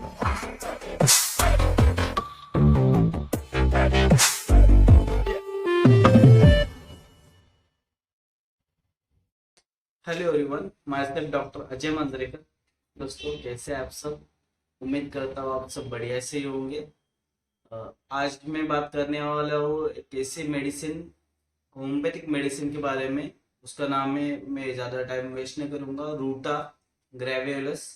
Hello everyone, my self doctor Ajay Manjrekar. दोस्तों, कैसे हैं आप सब? उम्मीद करता हूँ आप सब बढ़िया से ही होंगे। आज मैं बात करने वाला हूँ एक ऐसी मेडिसिन, होम्योपैथिक मेडिसिन के बारे में। उसका नाम है, मैं ज़्यादा टाइम वेस्ट नहीं करूँगा, रूटा ग्रेवियोलस।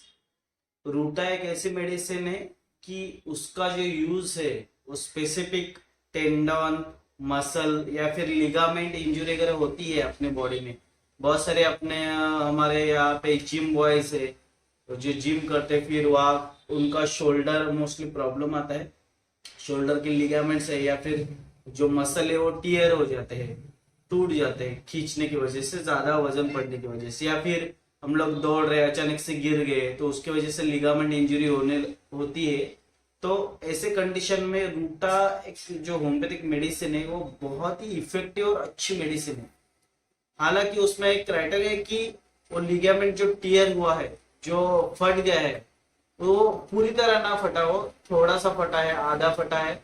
रूटा एक ऐसी मेडिसिन है कि उसका जो यूज़ है वो स्पेसिफिक टेंडन, मसल या फिर लिगामेंट इंजुरी अगर होती है अपने बॉडी में। बहुत सारे अपने हमारे यहाँ पे जिम बॉयज है तो जो जिम करते हैं, फिर वहाँ उनका शोल्डर मोस्टली प्रॉब्लम आता है। शोल्डर के लिगामेंट्स है या फिर जो मसल है वो टियर हो जाते हैं, टूट जाते हैं खींचने की वजह से, ज्यादा वजन पड़ने की वजह से, या फिर हम लोग दौड़ रहे अचानक से गिर गए तो उसकी वजह से लिगामेंट इंजरी होने होती है। तो ऐसे कंडीशन में रूटा एक जो होम्योपैथिक मेडिसिन है वो बहुत ही इफेक्टिव और अच्छी मेडिसिन है। हालांकि उसमें एक क्राइटेरिया है कि वो लिगामेंट जो टियर हुआ है, जो फट गया है, वो पूरी तरह ना फटा हो, थोड़ा सा फटा है, आधा फटा है,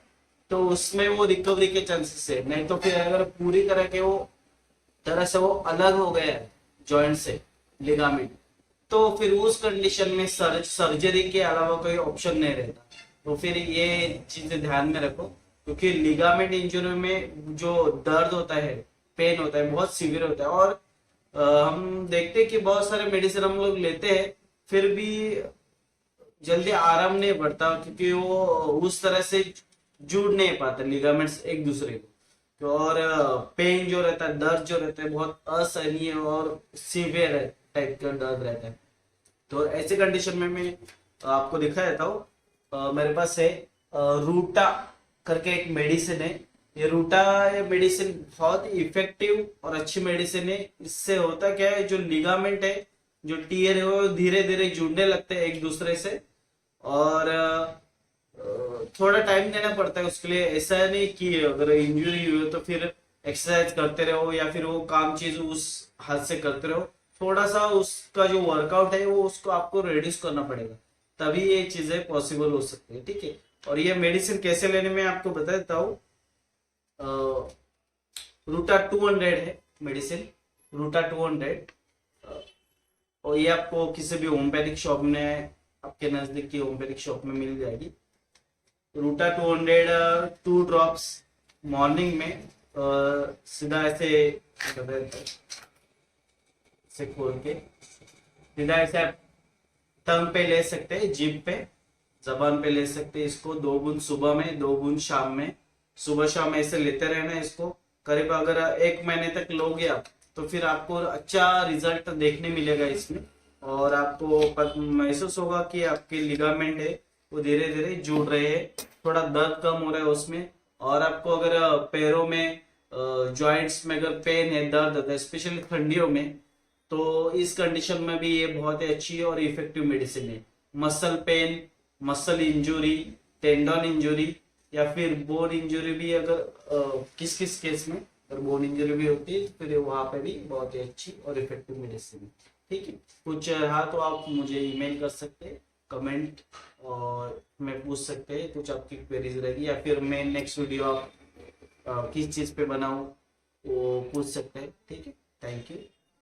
तो उसमें वो रिकवरी के चांसेस है। नहीं तो फिर अगर पूरी तरह से वो अलग हो गया है जॉइंट से लिगामेंट, तो फिर उस कंडीशन में सर्जरी के अलावा कोई ऑप्शन नहीं रहता। तो फिर ये चीजें ध्यान में रखो, क्योंकि लिगामेंट इंजरी में जो दर्द होता है, पेन होता है, बहुत सीवियर होता है। और हम देखते हैं कि बहुत सारे मेडिसिन हम लोग लेते हैं, फिर भी जल्दी आराम नहीं पड़ता, क्योंकि वो उस तरह से जुड़ नहीं पाते लिगामेंट्स एक दूसरे को। तो और पेन जो रहता है, दर्द जो रहता है, बहुत असहनीय और सीवियर टाइप का दर्द रहता है। तो ऐसे कंडीशन में मैं आपको दिखा देता हूँ। मेरे पास है रूटा करके एक मेडिसिन है। ये मेडिसिन बहुत इफेक्टिव और अच्छी मेडिसिन है। इससे होता क्या है, जो लिगामेंट है, जो टीयर है, वो धीरे धीरे जुड़ने लगते हैं एक दूसरे से। और थोड़ा टाइम देना पड़ता है उसके लिए। ऐसा नहीं कि अगर इंजरी हुई हो तो फिर एक्सरसाइज करते रहो या फिर वो काम चीज उस हाथ से करते रहो। थोड़ा सा उसका जो वर्कआउट है वो उसको आपको रिड्यूस करना पड़ेगा, तभी ये चीजें पॉसिबल हो सकती है। ठीक है। और ये मेडिसिन कैसे लेने में आपको बता देता हूँ। रूटा 200 है मेडिसिन, रूटा 200। और ये आपको किसी भी होम्योपैथिक शॉप में, आपके नजदीक की होम्योपैथिक शॉप में मिल जाएगी। रूटा 200 2 ड्रॉप्स मॉर्निंग में सीधा ऐसे खोल के सीधा ऐसे आप टंग पे ले सकते हैं, जीभ पे, जबान पे ले सकते हैं। इसको 2 बूंद सुबह में, 2 बूंद शाम में, सुबह शाम ऐसे लेते रहना है इसको। करीब अगर 1 महीने तक लोगे आप, तो फिर आपको अच्छा रिजल्ट देखने मिलेगा इसमें। और आपको महसूस होगा कि आपके लिगामेंट है वो धीरे धीरे जुड़ रहे हैं, थोड़ा दर्द कम हो रहा है उसमें। और आपको अगर पैरों में, जॉइंट्स में अगर पेन है, दर्द होता है, स्पेशली ठंडियों में, तो इस कंडीशन में भी ये बहुत ही अच्छी और इफेक्टिव मेडिसिन है। Muscle pain, muscle injury, tendon injury या फिर बोन इंजुरी भी, अगर किस किस केस में अगर बोन इंजुरी भी होती है, फिर वहां पे भी बहुत ही अच्छी और इफेक्टिव मेडिसिन है। ठीक है। कुछ रहा तो आप मुझे ईमेल कर सकते हैं, कमेंट और मैं पूछ सकते हैं, कुछ आपकी क्वेरीज रहेगी, या फिर मैं नेक्स्ट वीडियो आप किस चीज पे बनाऊं वो पूछ सकते हैं। ठीक है। Thank you.